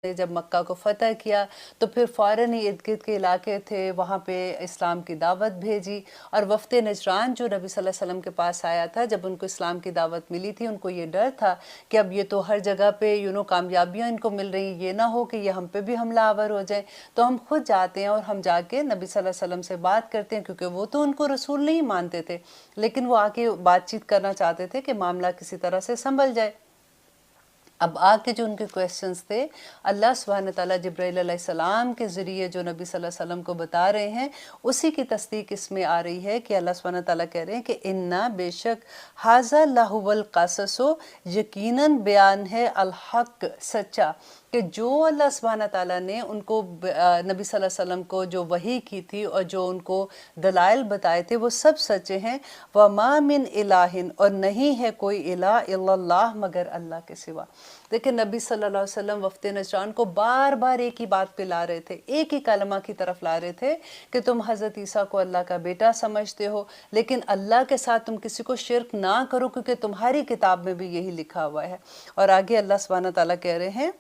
نے جب مکہ کو فتح کیا تو پھر فوراً ہی ارد گرد کے علاقے تھے وہاں پہ اسلام کی دعوت بھیجی، اور وفد نجران جو نبی صلی اللہ علیہ وسلم کے پاس آیا تھا، جب ان کو اسلام کی دعوت ملی تھی، ان کو یہ ڈر تھا کہ اب یہ تو ہر جگہ پہ کامیابیاں ان کو مل رہی ہیں، یہ نہ ہو کہ یہ ہم پہ بھی حملہ آور ہو جائیں، تو ہم خود جاتے ہیں اور ہم جا کے نبی صلی اللہ علیہ وسلم سے بات کرتے ہیں، کیونکہ وہ تو ان کو رسول نہیں مانتے تھے، لیکن وہ آ کے بات چیت کرنا چاہتے تھے کہ معاملہ کسی طرح سے سنبھل جائے۔ اب آگے جو ان کے کویسچنز تھے، اللہ سبحانہ تعالیٰ جبرائیل علیہ السلام کے ذریعے جو نبی صلی اللہ علیہ وسلم کو بتا رہے ہیں، اسی کی تصدیق اس میں آ رہی ہے کہ اللہ سبحانہ تعالیٰ کہہ رہے ہیں کہ اِنَّا بے شک ھَذَا لَھُوَ الْقَصَصُ یقیناً بیان ہے الحق سچا، کہ جو اللہ سبحانہ تعالیٰ نے ان کو نبی صلی اللہ علیہ وسلم کو جو وحی کی تھی اور جو ان کو دلائل بتائے تھے وہ سب سچے ہیں۔ وَمَا مِنْ إِلَٰهٍ اور نہیں ہے کوئی الہ الا اللہ مگر اللہ کے سوا۔ دیکھیں نبی صلی اللہ علیہ وسلم وفد نجران کو بار بار ایک ہی بات پہ لا رہے تھے، ایک ہی کلمہ کی طرف لا رہے تھے کہ تم حضرت عیسیٰ کو اللہ کا بیٹا سمجھتے ہو، لیکن اللہ کے ساتھ تم کسی کو شرک نہ کرو، کیونکہ تمہاری کتاب میں بھی یہی لکھا ہوا ہے۔ اور آگے اللہ سبحانہ تعالیٰ کہہ رہے ہیں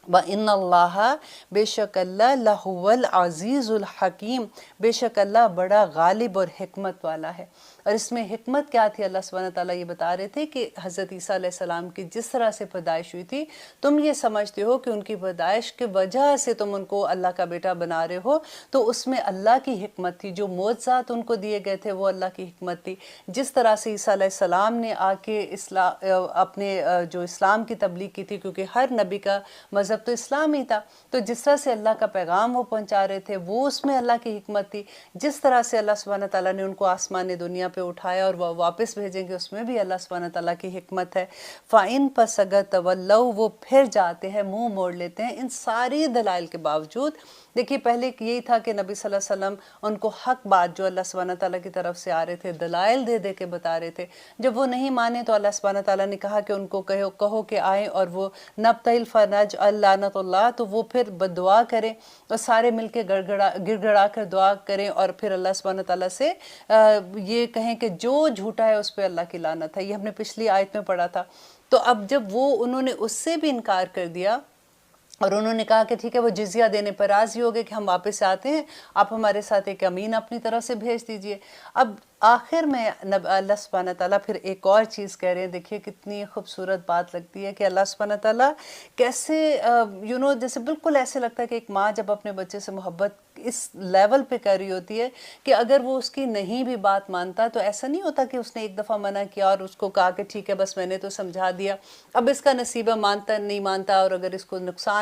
وَإِنَّ اللَّهَ بے شک اللہ لَهُوَ الْعَزِيزُ الْحَكِيمُ بے شک اللہ بڑا غالب اور حکمت والا ہے۔ اور اس میں حکمت کیا تھی؟ اللہ سبحانہ تعالیٰ یہ بتا رہے تھے کہ حضرت عیسیٰ علیہ السلام کی جس طرح سے پیدائش ہوئی تھی، تم یہ سمجھتے ہو کہ ان کی پیدائش کی وجہ سے تم ان کو اللہ کا بیٹا بنا رہے ہو، تو اس میں اللہ کی حکمت تھی، جو معجزات ان کو دیے گئے تھے وہ اللہ کی حکمت تھی۔ جس طرح سے عیسیٰ علیہ السلام نے آ کے اپنے جو اسلام کی تبلیغ کی تھی، کیونکہ ہر نبی کا مذہب تو اسلام ہی تھا، تو جس طرح سے اللہ کا پیغام وہ پہنچا رہے تھے وہ اس میں اللہ کی حکمت تھی۔ جس طرح سے اللہ سبحانہ تعالیٰ نے ان کو آسمان دنیا پہ اٹھایا اور وہ واپس بھیجیں گے، اس میں بھی اللہ سبحانہ تعالیٰ کی حکمت ہے۔ فَإِن پس اگر تولوا وہ پھر جاتے ہیں، منہ موڑ لیتے ہیں ان ساری دلائل کے باوجود۔ دیکھیے پہلے یہی تھا کہ نبی صلی اللہ علیہ وسلم ان کو حق بات جو اللہ سبحانہ تعالیٰ کی طرف سے آ رہے تھے دلائل دے دے کے بتا رہے تھے، جب وہ نہیں مانے تو اللہ سبحانہ تعالیٰ نے کہا کہ ان کو کہو کہ آئیں اور وہ نبتہل فنجعل لعنت اللہ، تو وہ پھر بدعا کریں اور سارے مل کے گڑ گڑا کر دعا کریں اور پھر اللہ سبحانہ تعالیٰ سے یہ کہیں کہ جو جھوٹا ہے اس پہ اللہ کی لعنت ہے۔ یہ ہم نے پچھلی آیت میں پڑھا تھا۔ تو اب جب انہوں نے اس سے بھی انکار کر دیا اور انہوں نے کہا کہ ٹھیک ہے وہ جزیہ دینے پر راضی ہو گئے کہ ہم واپس آتے ہیں، آپ ہمارے ساتھ ایک امین اپنی طرف سے بھیج دیجئے۔ اب آخر میں اللہ سبحانہ تعالیٰ پھر ایک اور چیز کہہ رہے ہیں، دیکھیے کتنی خوبصورت بات لگتی ہے کہ اللہ سبحانہ تعالیٰ کیسے جیسے بالکل ایسے لگتا ہے کہ ایک ماں جب اپنے بچے سے محبت اس لیول پہ کر رہی ہوتی ہے کہ اگر وہ اس کی نہیں بھی بات مانتا تو ایسا نہیں ہوتا کہ اس نے ایک دفعہ منع کیا اور اس کو کہا کہ ٹھیک ہے بس میں نے تو سمجھا دیا، اب اس کا نصیب ہے، مانتا نہیں مانتا، اور اگر اس کو نقصان